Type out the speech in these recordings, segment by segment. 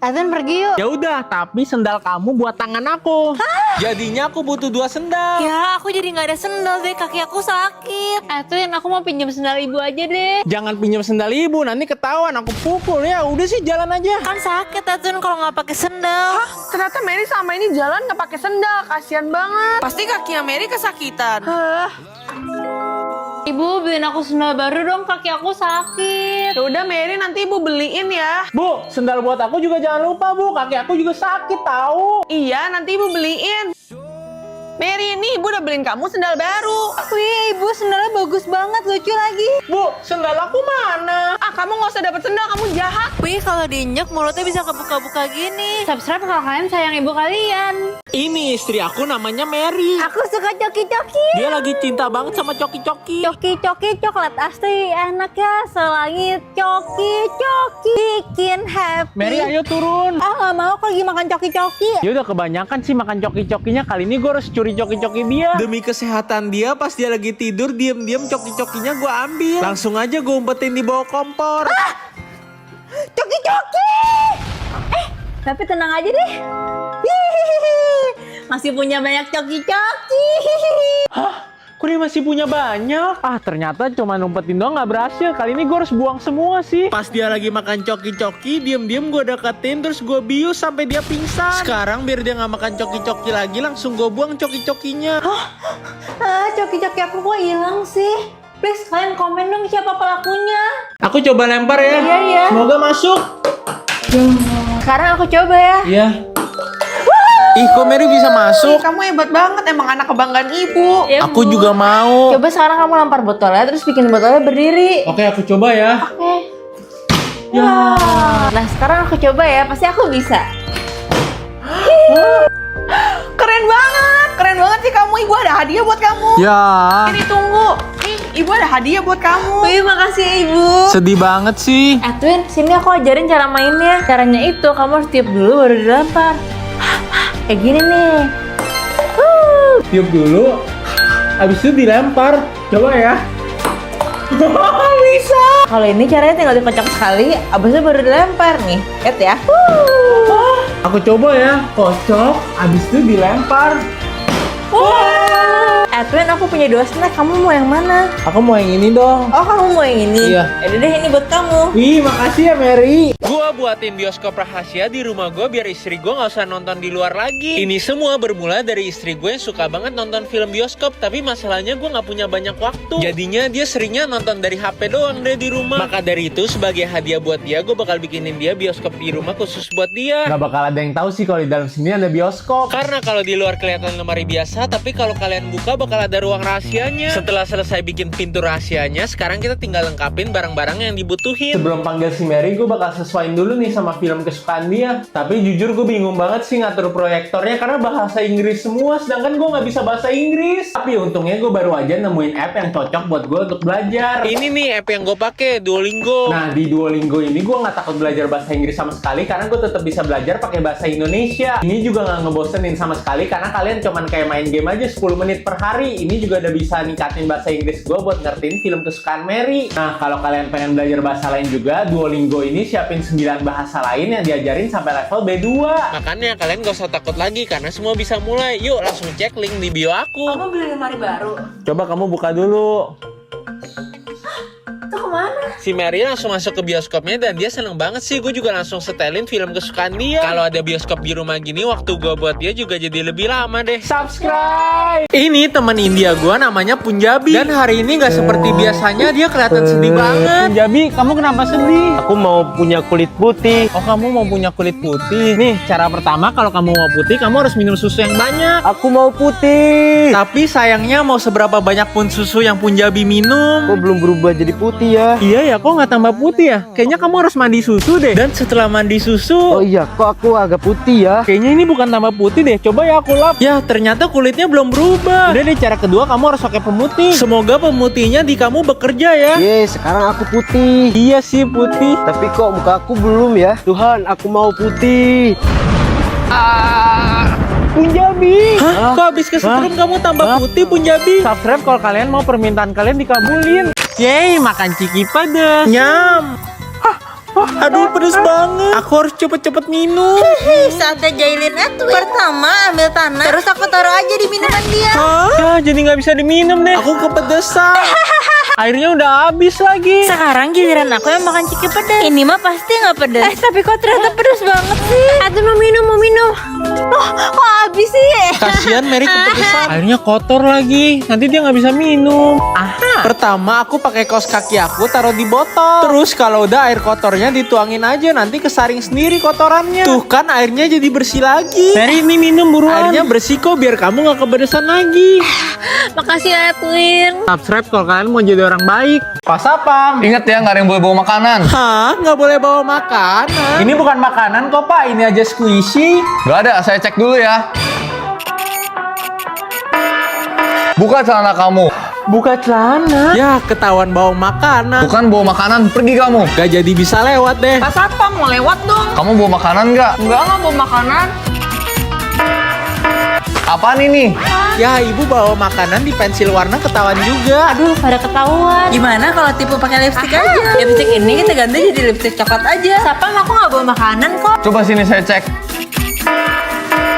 Atun pergi yuk. Ya udah, tapi sendal kamu buat tangan aku. Jadinya aku butuh 2 sendal. Ya, aku jadi nggak ada sendal deh, kaki aku sakit. Atun, aku mau pinjam sendal ibu aja deh. Jangan pinjam sendal ibu, nanti ketahuan aku pukul ya. Udah sih jalan aja. Kan sakit Atun kalau nggak pakai sendal. Hah? Ternyata Mary sama ini jalan nggak pakai sendal. Kasian banget. Pasti kakinya Mary kesakitan. Ibu beliin aku sendal baru dong, kaki aku sakit. Ya udah Mary, nanti ibu beliin ya. Bu, sendal buat aku juga jangan lupa bu. Kaki aku juga sakit tahu. Iya, nanti ibu beliin. Mary, ini ibu udah beliin kamu sendal baru. Wih, ibu sendalnya bagus banget, lucu lagi. Bu, sendal aku mana? Ah, kamu nggak usah dapet sendal, kamu jahat. Wih, kalau diinjek mulutnya bisa kebuka-buka gini. Subscribe kalau kalian sayang ibu kalian. Ini istri aku namanya Mary. Aku suka coki-coki. Dia lagi cinta banget sama coki-coki. Coki-coki coklat asli, enak ya, selangit. Coki-coki bikin happy. Mary ayo turun. Ah, nggak mau, aku lagi makan coki-coki. Ya udah kebanyakan sih makan coki-cokinya. Kali ini gue harus curi coki-coki dia. Demi kesehatan dia, pas dia lagi tidur diam-diam coki-cokinya gue ambil. Langsung aja gue umpetin di bawah kompor. Coki-coki. Tapi tenang aja deh. Hihihi. Masih punya banyak coki-coki. Hah? Kok dia masih punya banyak? Ah, ternyata cuma numpetin doang nggak berhasil. Kali ini gue harus buang semua sih. Pas dia lagi makan coki-coki, diem-diem gue deketin, terus gue bius sampai dia pingsan. Sekarang biar dia nggak makan coki-coki lagi, langsung gue buang coki-cokinya. Coki-coki aku kok hilang sih? Please kalian komen dong siapa pelakunya. Aku coba lempar ya. Iya. Semoga masuk. Sekarang aku coba ya. Iya. Ih, kok Mary bisa masuk? Kamu hebat banget, emang anak kebanggaan ibu. Ya, Aku Bu. juga mau. Coba sekarang kamu lempar botolnya, terus bikin botolnya berdiri. Oke, aku coba ya. Oke. Ya. Nah sekarang aku coba ya, pasti aku bisa. Keren banget sih kamu. Ibu ada hadiah buat kamu. Ya. Ini tunggu. Nih, ibu ada hadiah buat kamu. Wih, makasih ya, Ibu. Sedih banget sih. Twin, sini aku ajarin cara mainnya. Caranya itu, kamu harus tiup dulu baru dilempar. Kayak gini nih. Tiup dulu. Habis itu dilempar. Coba ya. Bisa. Kalau ini caranya tinggal dikocok sekali, abis itu baru dilempar nih. Lihat ya. Aku coba ya. Kocok. Habis itu dilempar. Twin, aku punya 2 snack. Kamu mau yang mana? Aku mau yang ini dong. Oh, kamu mau yang ini? Iya. Yaudah deh, ini buat kamu. Wih, makasih ya Mary. Gua buatin bioskop rahasia di rumah gue biar istri gue nggak usah nonton di luar lagi. Ini semua bermula dari istri gue yang suka banget nonton film bioskop, tapi masalahnya gue nggak punya banyak waktu. Jadinya dia seringnya nonton dari HP doang deh di rumah. Maka dari itu sebagai hadiah buat dia, gue bakal bikinin dia bioskop di rumah khusus buat dia. Gak bakal ada yang tahu sih kalau di dalam sini ada bioskop. Karena kalau di luar kelihatan lemari biasa, tapi kalau kalian buka bakal ada ruang rahasianya. Setelah selesai bikin pintu rahasianya, sekarang kita tinggal lengkapin barang-barang yang dibutuhin. Sebelum panggil si Mary, gue bakal sesuaiin dulu nih sama film kesukaan dia. Tapi jujur gue bingung banget sih ngatur proyektornya karena bahasa Inggris semua, sedangkan gue nggak bisa bahasa Inggris. Tapi untungnya gue baru aja nemuin app yang cocok buat gue untuk belajar. Ini nih app yang gue pakai, Duolingo. Nah, di Duolingo ini gue nggak takut belajar bahasa Inggris sama sekali karena gue tetap bisa belajar pakai bahasa Indonesia. Ini juga nggak ngebosenin sama sekali karena kalian cuman kayak main game aja 10 menit per hari. Ini juga udah bisa ningkatin bahasa Inggris gue buat ngertiin film kesukaan Mary. Nah, kalau kalian pengen belajar bahasa lain juga, Duolingo ini siapin 9 bahasa lain yang diajarin sampai level B2. Makanya kalian gak usah takut lagi karena semua bisa mulai. Yuk langsung cek link di bio aku. Kamu beli lemari baru? Coba kamu buka dulu. Itu kemana? Si Mary langsung masuk ke bioskopnya dan dia seneng banget sih. Gue juga langsung setelin film kesukaan dia. Kalau ada bioskop di rumah gini, waktu gue buat dia juga jadi lebih lama deh. Subscribe! Ini teman India gue namanya Punjabi. Dan hari ini gak seperti biasanya, dia kelihatan sedih banget. Punjabi, kamu kenapa sedih? Aku mau punya kulit putih. Oh, kamu mau punya kulit putih. Nih, cara pertama kalau kamu mau putih, kamu harus minum susu yang banyak. Aku mau putih. Tapi sayangnya mau seberapa banyak pun susu yang Punjabi minum, Kok belum berubah jadi putih ya? iya ya, kok nggak tambah putih ya? Kayaknya kamu harus mandi susu deh. Dan setelah mandi susu, Oh iya, kok aku agak putih ya? kayaknya ini bukan tambah putih deh. Coba ya aku lap. Ya, ternyata kulitnya belum berubah. Udah deh, cara kedua kamu harus pakai pemutih. Semoga pemutihnya di kamu bekerja ya. Sekarang aku putih. Iya sih, putih. Tapi kok muka aku belum ya? Tuhan, aku mau putih. Punjabi. Hah? Kok habis kesetrum kamu tambah putih, Punjabi? Subscribe kalau kalian mau permintaan kalian dikabulin. Yeay, makan ciki pada. Nyam. Aduh, pedes banget. Aku harus cepet-cepet minum. Saatnya jahilin Edwin. Pertama ambil tanah, terus aku taruh aja di minuman dia. Hah? Ya, jadi nggak bisa diminum deh. Aku kepedesan. Airnya udah habis lagi. Sekarang giliran aku yang makan ciki pedas. Ini mah pasti nggak pedas. Tapi kok ternyata pedas banget sih. Aduh mau minum. Oh, kok habis sih? Kasian Mary kepedesan. Airnya kotor lagi. Nanti dia nggak bisa minum. Aha. Pertama aku pakai kaos kaki aku taruh di botol. Terus kalau udah air kotornya dituangin aja, nanti kesaring sendiri kotorannya. Tuh kan airnya jadi bersih lagi. Mary ini minum buruan. Airnya bersih kok, biar kamu nggak kepedesan lagi. Makasih ya Edwin. Subscribe kalau kalian mau jadi orang baik. Pas apa? Ingat ya, nggak ada yang boleh bawa makanan. Hah? Nggak boleh bawa makanan? Ini bukan makanan kok Pak, ini aja squishy. Nggak ada, saya cek dulu ya. Buka celana kamu. Buka celana. Ya, ketahuan bawa makanan. Bukan bawa makanan, pergi kamu. Gak jadi bisa lewat deh. Pas apa mau lewat dong? Kamu bawa makanan nggak? Enggak bawa makanan. Apaan ini? Ya, ibu bawa makanan di pensil warna ketahuan juga. Aduh, pada ketahuan. Gimana kalau tipu pakai lipstik aja? Lipstik ini kita ganti jadi lipstik coklat aja. Sapam aku nggak bawa makanan kok. Coba sini saya cek.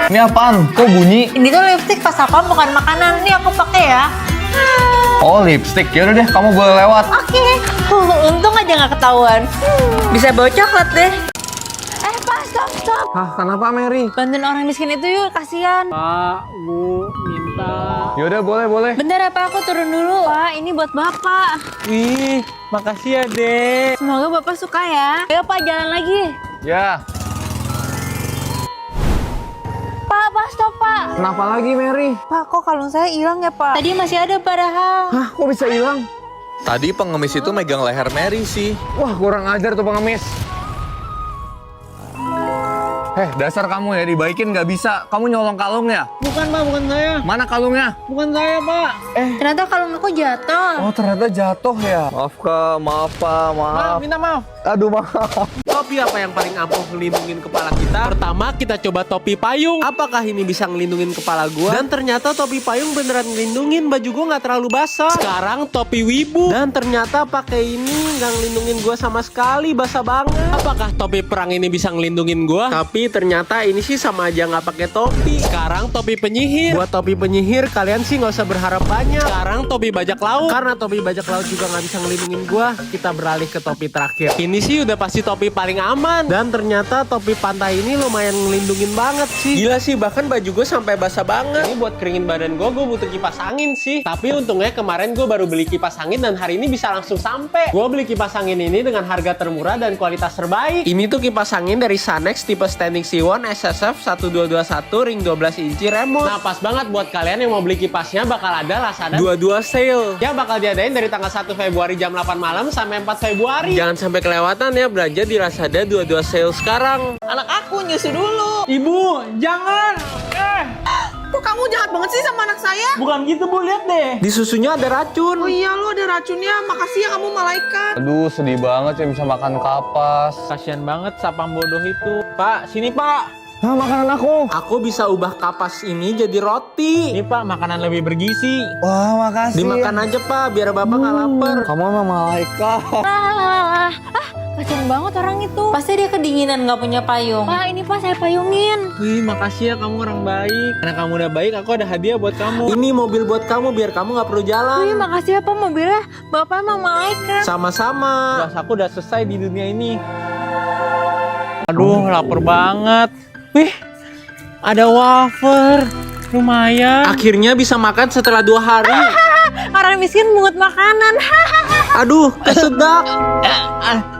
Ini apaan? Kok bunyi? Ini tuh lipstik pas sapam bukan makanan. Nih aku pakai ya. Oh, lipstick. Ya udah deh, kamu boleh lewat. Oke. Untung aja nggak ketahuan. Bisa bawa coklat deh. Pak, stop. Hah, kenapa Mary? Bantuin orang miskin itu yuk, kasihan. Pak, Bu, minta. Ya udah, boleh. Bentar ya Pak, aku turun dulu. Pak, ini buat Bapak. Wih, makasih ya, Dek. Semoga Bapak suka ya. Ayo Pak, jalan lagi. Ya. Pak, stop Pak. Kenapa lagi Mary? Pak, kok kalung saya hilang ya Pak? Tadi masih ada padahal. Hah, kok bisa hilang? Tadi pengemis itu megang leher Mary sih. Wah, kurang ajar tuh pengemis. Dasar kamu ya, dibaikin nggak bisa. Kamu nyolong kalungnya. Bukan, Pak, bukan saya. Mana kalungnya? Bukan saya, Pak. Ternyata kalung aku jatuh. Oh, ternyata jatuh ya. Maaf Kak, maaf Pak, Pak, minta maaf. Aduh, maaf. Topi apa yang paling ampuh ngelindungin kepala kita? Pertama, kita coba topi payung. Apakah ini bisa ngelindungin kepala gua? Dan ternyata topi payung beneran ngelindungin, baju gua nggak terlalu basah. Sekarang topi wibu. Dan ternyata pakai ini nggak ngelindungin gua sama sekali, basah banget. Apakah topi perang ini bisa ngelindungin gua? Tapi ternyata ini sih sama aja nggak pakai topi. Sekarang topi penyihir. Buat topi penyihir, kalian sih nggak usah berharap banyak. Sekarang topi bajak laut. Karena topi bajak laut juga nggak bisa ngelindungin gua, kita beralih ke topi terakhir. Ini sih udah pasti topi paling aman. Dan ternyata topi pantai ini lumayan ngelindungin banget sih. Gila sih, bahkan baju gue sampai basah banget. Ini buat keringin badan gue butuh kipas angin sih. Tapi untungnya kemarin gue baru beli kipas angin dan hari ini bisa langsung sampai. Gue beli kipas angin ini dengan harga termurah dan kualitas terbaik. Ini tuh kipas angin dari Sanex tipe Standing Siwon SSF 1221 ring 12 inci remote. Nah, pas banget buat kalian yang mau beli kipasnya, bakal ada Lazada 22 sale. Ya, bakal diadain dari tanggal 1 Februari jam 8 malam sampai 4 Februari. Jangan sampai kelewatan ya belanja di Lazada 22 sale sekarang. Anak aku nyusu dulu. Ibu, jangan. Kok kamu jahat banget sih sama anak saya? Bukan gitu, Bu, lihat deh. Di susunya ada racun. Oh iya, lo ada racunnya. Makasih ya kamu malaikat. Aduh, sedih banget ya bisa makan kapas. Kasian banget sapam bodoh itu. Pak, sini Pak. Nah, makanan aku. Aku bisa ubah kapas ini jadi roti. Ini Pak, makanan lebih bergizi. Wah, makasih. Dimakan aja Pak, biar Bapak nggak lapar. Kamu emang malaikat. Kasian banget orang itu. Pasti dia kedinginan nggak punya payung. Pak, ini Pak saya payungin. Wih, makasih ya kamu orang baik. Karena kamu udah baik, aku ada hadiah buat kamu. Ini mobil buat kamu, biar kamu nggak perlu jalan. Wih, makasih ya Pak mobilnya. Bapak emang malaikat. Sama-sama. Tugas aku udah selesai di dunia ini. Aduh, lapar banget. Wih, ada wafer. Lumayan. Akhirnya bisa makan setelah 2 hari. Orang miskin mungut makanan. Aduh, kesedak.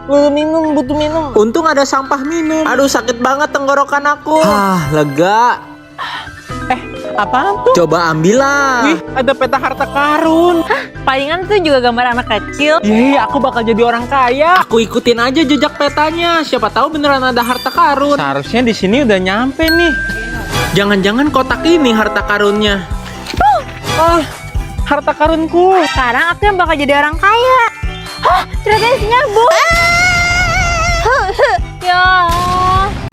Butuh minum. Untung ada sampah minum. Aduh, sakit banget tenggorokan aku. Lega. Apaan tuh? Coba ambil lah. Wih, ada peta harta karun. Palingan tuh juga gambar anak kecil. Yeay, aku bakal jadi orang kaya. Aku ikutin aja jejak petanya. Siapa tahu beneran ada harta karun. Seharusnya di sini udah nyampe nih. Jangan-jangan kotak ini harta karunnya. Harta karunku. Sekarang aku yang bakal jadi orang kaya. Ternyata isinya bu. Ya.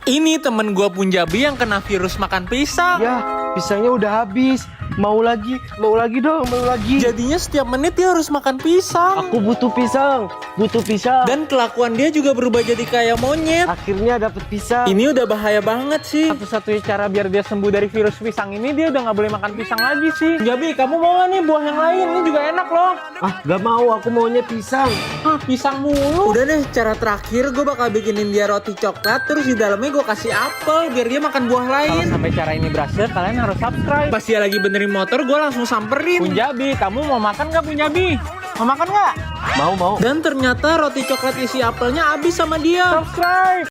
Ini temen gua Punjabi yang kena virus makan pisang. Ya, Pisangnya udah habis. Mau lagi dong, mau lagi. Jadinya setiap menit dia harus makan pisang. Aku butuh pisang. Dan kelakuan dia juga berubah jadi kayak monyet. Akhirnya dapet pisang. Ini udah bahaya banget sih. Satu-satunya cara biar dia sembuh dari virus pisang ini, dia udah nggak boleh makan pisang lagi sih. Gabi, kamu mau nggak nih buah yang lain? Ini juga enak loh. Ah, gak mau. Aku maunya pisang. Ah, pisang mulu. Udah deh, cara terakhir gue bakal bikinin dia roti coklat, terus di dalamnya gue kasih apel biar dia makan buah Kalau lain. sampai cara ini berhasil, kalian harus subscribe. Pas dia lagi benerin motor, gue langsung samperin. Punjabi, kamu mau makan nggak Punjabi? Mau makan nggak? Mau. Dan ternyata roti coklat isi apelnya habis sama dia. Subscribe.